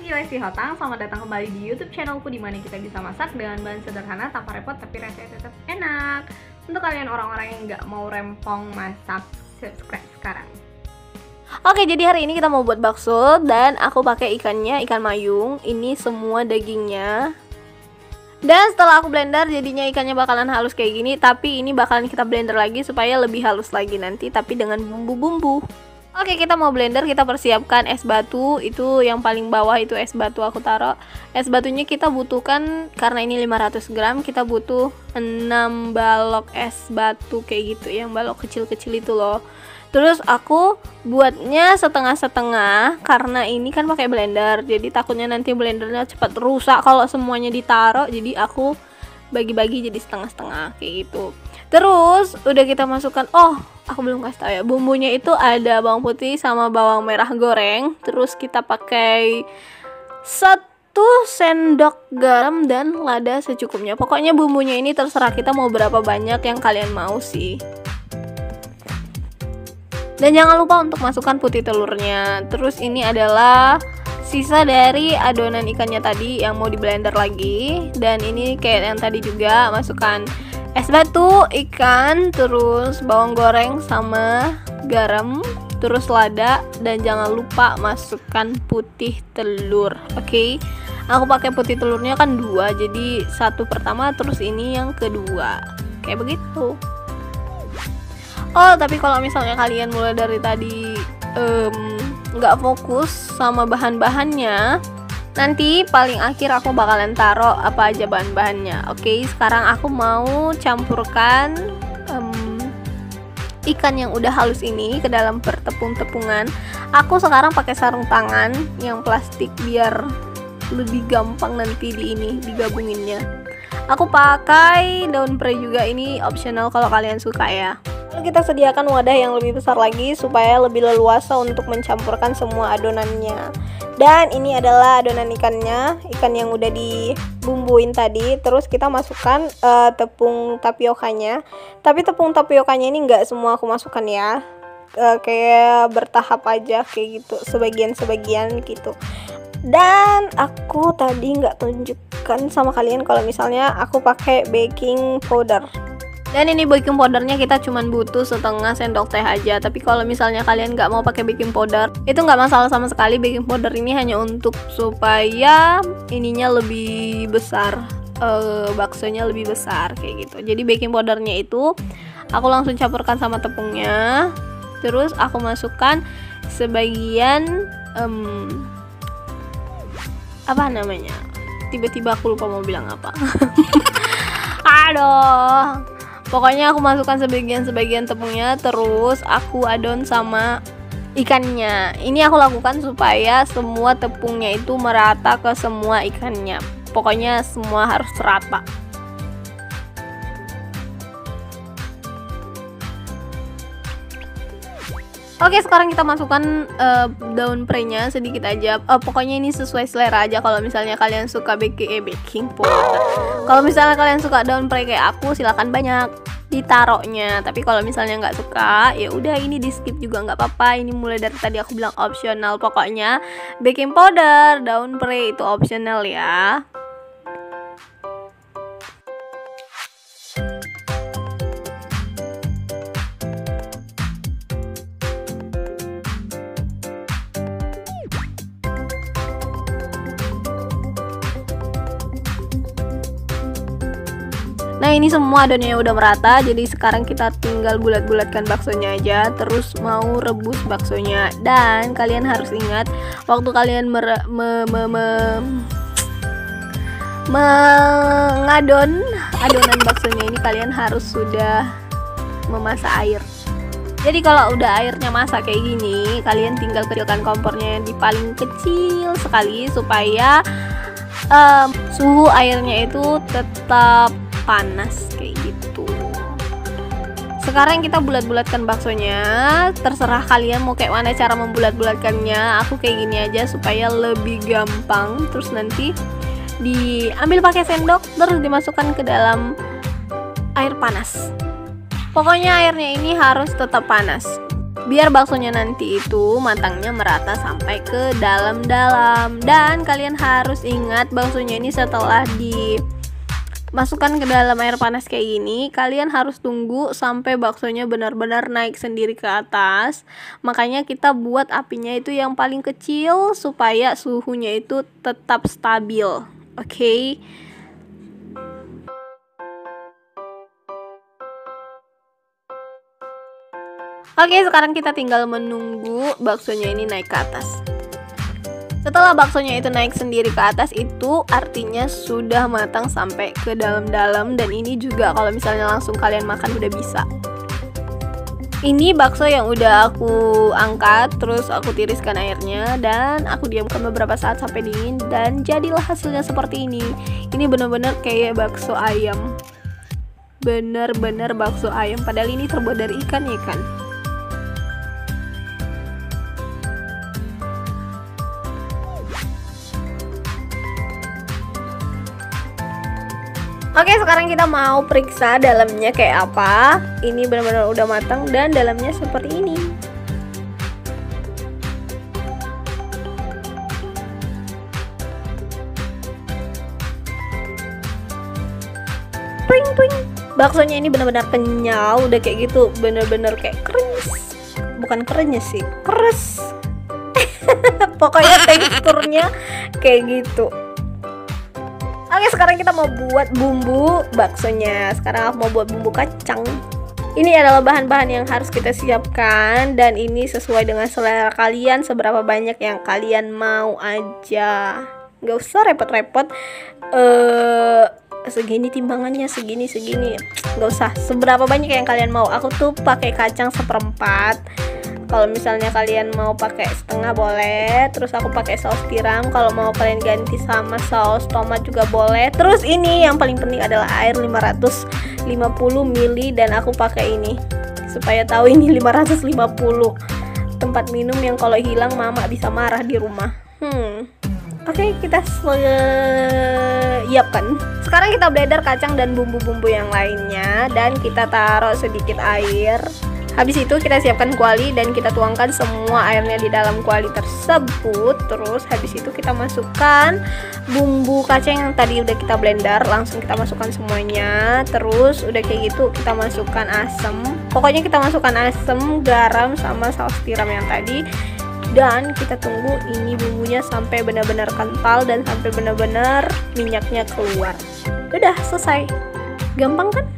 Lagi Lesti Hotang, selamat datang kembali di YouTube channelku di mana kita bisa masak dengan bahan sederhana tanpa repot tapi rasanya tetap enak. Untuk kalian orang-orang yang nggak mau rempong masak, subscribe sekarang. Oke, jadi hari ini kita mau buat bakso dan aku pakai ikannya, ikan mayung. Ini semua dagingnya. Dan setelah aku blender jadinya ikannya bakalan halus kayak gini, tapi ini bakalan kita blender lagi supaya lebih halus lagi nanti tapi dengan bumbu-bumbu. Oke, kita mau blender, kita persiapkan es batu. Itu yang paling bawah itu es batu aku taruh. Es batunya kita butuhkan karena ini 500 gram, kita butuh 6 balok es batu kayak gitu, yang balok kecil-kecil itu loh. Terus aku buatnya setengah-setengah karena ini kan pakai blender. Jadi takutnya nanti blendernya cepat rusak kalau semuanya ditaruh. Jadi aku bagi-bagi jadi setengah-setengah kayak gitu. Terus udah kita masukkan, aku belum kasih tahu ya, bumbunya itu ada bawang putih sama bawang merah goreng. Terus kita pakai 1 sendok garam dan lada secukupnya. Pokoknya bumbunya ini terserah kita mau berapa banyak yang kalian mau sih. Dan jangan lupa untuk masukkan putih telurnya. Terus ini adalah sisa dari adonan ikannya tadi yang mau di blender lagi. Dan ini kayak yang tadi juga, masukkan es batu, ikan, terus bawang goreng sama garam, terus lada, dan jangan lupa masukkan putih telur. Oke, aku pakai putih telurnya kan 2, jadi 1 pertama terus ini yang kedua, kayak begitu. Tapi kalau misalnya kalian mulai dari tadi nggak fokus sama bahan-bahannya, nanti paling akhir aku bakalan taruh apa aja bahan-bahannya. Oke, sekarang aku mau campurkan ikan yang udah halus ini ke dalam pertepung-tepungan. Aku sekarang pakai sarung tangan yang plastik biar lebih gampang nanti digabunginnya. Aku pakai daun pre juga, ini optional kalau kalian suka ya. Lalu kita sediakan wadah yang lebih besar lagi supaya lebih leluasa untuk mencampurkan semua adonannya. Dan ini adalah adonan ikannya, ikan yang udah dibumbuin tadi. Terus kita masukkan tepung tapiokanya. Tapi tepung tapiokanya ini nggak semua aku masukkan ya, kayak bertahap aja kayak gitu, sebagian-sebagian gitu. Dan aku tadi nggak tunjukkan sama kalian kalau misalnya aku pakai baking powder. Dan ini baking powdernya kita cuman butuh setengah sendok teh aja. Tapi kalau misalnya kalian nggak mau pakai baking powder, itu nggak masalah sama sekali. Baking powder ini hanya untuk supaya ininya lebih besar, baksonya lebih besar kayak gitu. Jadi baking powdernya itu aku langsung campurkan sama tepungnya. Terus aku masukkan sebagian apa namanya? Tiba-tiba aku lupa mau bilang apa. Aduh. Pokoknya aku masukkan sebagian tepungnya, terus aku adon sama ikannya. Ini aku lakukan supaya semua tepungnya itu merata ke semua ikannya. Pokoknya semua harus rata. Oke, sekarang kita masukkan daun pre-nya sedikit aja. Pokoknya ini sesuai selera aja. Kalau misalnya kalian suka baking powder, kalau misalnya kalian suka daun pre kayak aku, silakan banyak ditaruhnya. Tapi kalau misalnya nggak suka, ya udah ini di skip juga nggak apa-apa. Ini mulai dari tadi aku bilang optional. Pokoknya baking powder, daun pre itu optional ya. Nah, ini semua adonannya udah merata, jadi sekarang kita tinggal bulat-bulatkan baksonya aja. Terus mau rebus baksonya. Dan kalian harus ingat, waktu kalian mengadon adonan baksonya ini, kalian harus sudah memasak air. Jadi kalau udah airnya masak kayak gini, kalian tinggal kecilkan kompornya di paling kecil sekali supaya suhu airnya itu tetap panas kayak gitu. Sekarang kita bulat-bulatkan baksonya. Terserah kalian mau kayak mana cara membulat-bulatkannya. Aku kayak gini aja supaya lebih gampang. Terus nanti diambil pakai sendok, terus dimasukkan ke dalam air panas. Pokoknya airnya ini harus tetap panas. biar baksonya nanti itu matangnya merata sampai ke dalam-dalam. Dan kalian harus ingat, baksonya ini setelah dimasukkan ke dalam air panas kayak gini, kalian harus tunggu sampai baksonya benar-benar naik sendiri ke atas. Makanya kita buat apinya itu yang paling kecil supaya suhunya itu tetap stabil. Oke. Oke, sekarang kita tinggal menunggu baksonya ini naik ke atas. Setelah baksonya itu naik sendiri ke atas, itu artinya sudah matang sampai ke dalam-dalam. Dan ini juga kalau misalnya langsung kalian makan udah bisa. Ini bakso yang udah aku angkat, terus aku tiriskan airnya dan aku diamkan beberapa saat sampai dingin, dan jadilah hasilnya seperti ini. Ini bener-bener kayak bakso ayam. Bener-bener bakso ayam, padahal ini terbuat dari ikan ya kan. Oke, sekarang kita mau periksa dalamnya kayak apa. Ini benar-benar udah matang dan dalamnya seperti ini. Pring pring. Baksonya ini benar-benar kenyal, udah kayak gitu, benar-benar kayak krenyes. Bukan krenyes sih, keres. Pokoknya teksturnya kayak gitu. Oke, sekarang kita mau buat bumbu baksonya. Sekarang aku mau buat bumbu kacang. Ini adalah bahan-bahan yang harus kita siapkan, dan ini sesuai dengan selera kalian, seberapa banyak yang kalian mau aja. Gak usah repot-repot. Segini timbangannya, segini. Gak usah. Seberapa banyak yang kalian mau. Aku tuh pakai kacang 1/4. Kalau misalnya kalian mau pakai setengah boleh. Terus aku pakai saus tiram. Kalau mau kalian ganti sama saus tomat juga boleh. Terus ini yang paling penting adalah air 550 ml, dan aku pakai ini supaya tahu ini 550. Tempat minum yang kalau hilang mama bisa marah di rumah. Oke, kita siapkan. Sekarang kita blender kacang dan bumbu-bumbu yang lainnya, dan kita taruh sedikit air. Habis itu kita siapkan kuali dan kita tuangkan semua airnya di dalam kuali tersebut. Terus habis itu kita masukkan bumbu kacang yang tadi udah kita blender, langsung kita masukkan semuanya. Terus udah kayak gitu kita masukkan asam. Pokoknya kita masukkan asam, garam, sama saus tiram yang tadi. Dan kita tunggu ini bumbunya sampai benar-benar kental dan sampai benar-benar minyaknya keluar. Udah selesai. Gampang kan?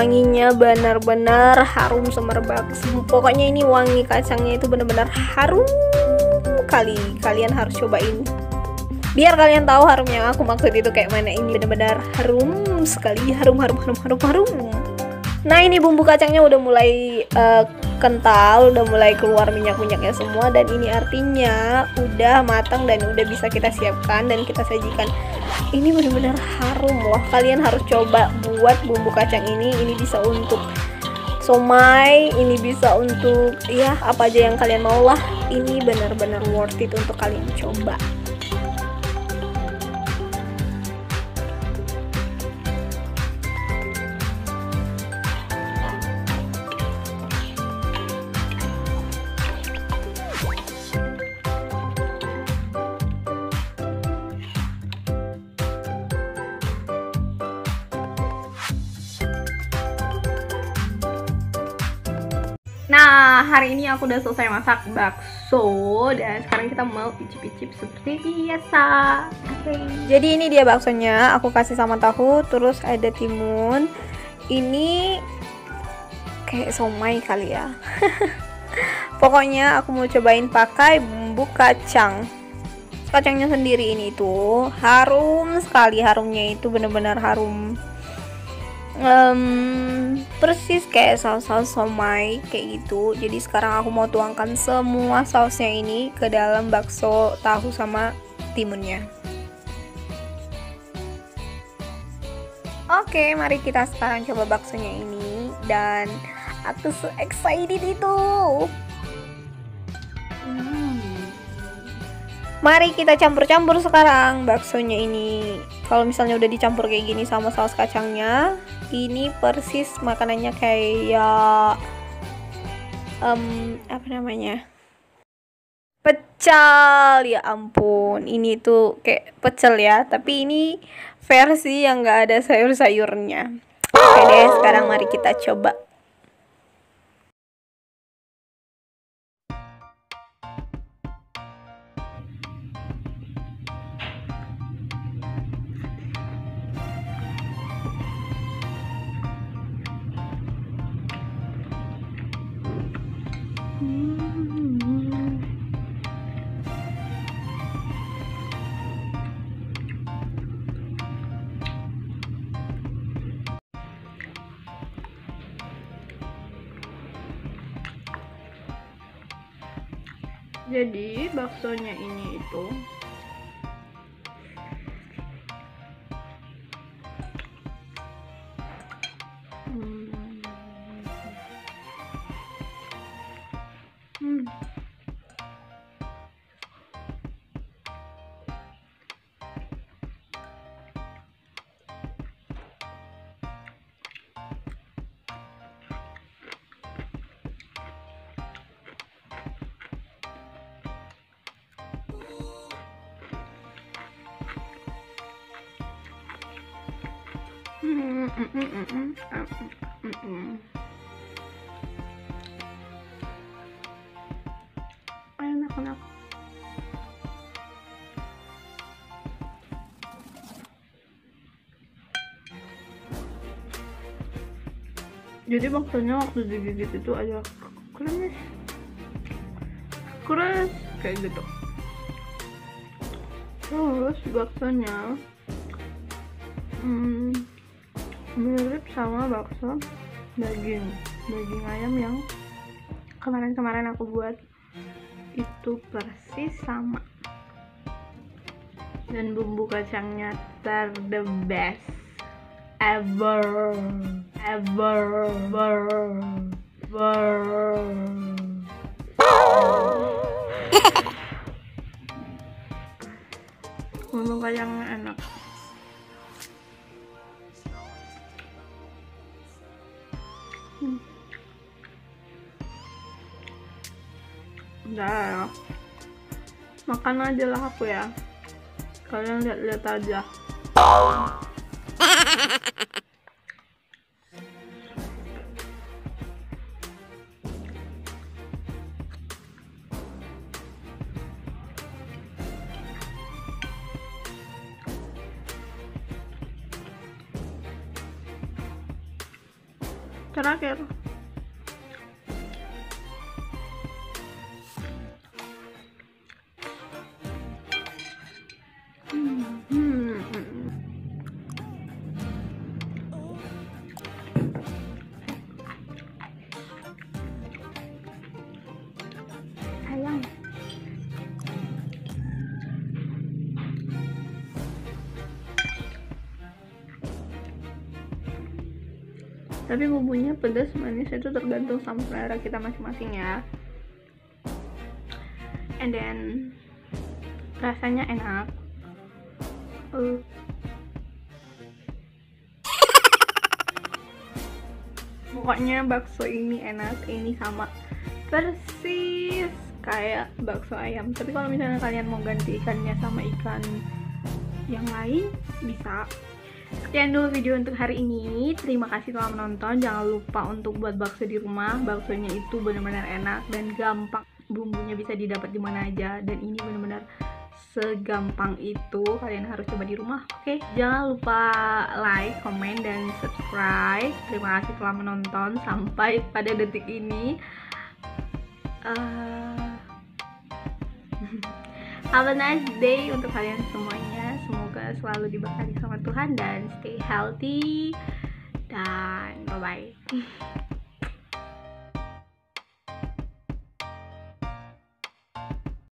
Wanginya benar-benar harum semerbak. Pokoknya ini wangi kacangnya itu benar-benar harum kali. Kalian harus cobain biar kalian tahu harum yang aku maksud itu kayak mana. Ini benar-benar harum sekali, harum. Nah, ini bumbu kacangnya udah mulai kental, udah mulai keluar minyak-minyaknya semua, dan ini artinya udah matang dan udah bisa kita siapkan dan kita sajikan. Ini benar-benar harum loh. Kalian harus coba buat bumbu kacang ini. Ini bisa untuk somai, ini bisa untuk ya apa aja yang kalian mau lah. Ini benar-benar worth it untuk kalian coba. Nah, hari ini aku udah selesai masak bakso, dan sekarang kita mau icip-icip seperti biasa. Oke. Jadi ini dia baksonya, aku kasih sama tahu, terus ada timun. Ini kayak somai kali ya. Pokoknya aku mau cobain pakai bumbu kacang. kacangnya sendiri ini tuh harum sekali, harumnya itu bener-bener harum, persis kayak saus-saus somai kayak gitu. Jadi sekarang aku mau tuangkan semua sausnya ini ke dalam bakso tahu sama timunnya. Oke, mari kita sekarang coba baksonya ini, dan aku so excited itu. Mari kita campur-campur sekarang baksonya ini. Kalau misalnya udah dicampur kayak gini sama saus kacangnya, ini persis makanannya kayak apa namanya? Pecel. Ya ampun, ini tuh kayak pecel ya, tapi ini versi yang nggak ada sayur-sayurnya. Oke deh, sekarang mari kita coba. Jadi baksonya ini itu enak. Jadi baksonya waktu digigit itu agak keras kayak gitu. Terus baksonya mirip sama bakso daging ayam yang kemarin aku buat, itu persis sama. Dan bumbu kacangnya the best ever. Bumbu kacangnya enak. Udah, makan aja lah aku ya. Kalian lihat-lihat aja. Terakhir, sayang. Tapi bumbunya pedas manis itu tergantung sama selera kita masing-masing ya. And then rasanya enak. Pokoknya bakso ini enak, ini sama persis kayak bakso ayam. Tapi kalau misalnya kalian mau ganti ikannya sama ikan yang lain, bisa. Sekian dulu video untuk hari ini. Terima kasih telah menonton. Jangan lupa untuk buat bakso di rumah. Baksonya itu benar-benar enak dan gampang. Bumbunya bisa didapat di mana aja, dan ini benar-benar segampang itu. Kalian harus coba di rumah. Oke, jangan lupa like, komen, dan subscribe. Terima kasih telah menonton sampai pada detik Have a nice day untuk kalian semuanya. Semoga selalu diberkati sama Tuhan dan stay healthy. Dan bye-bye.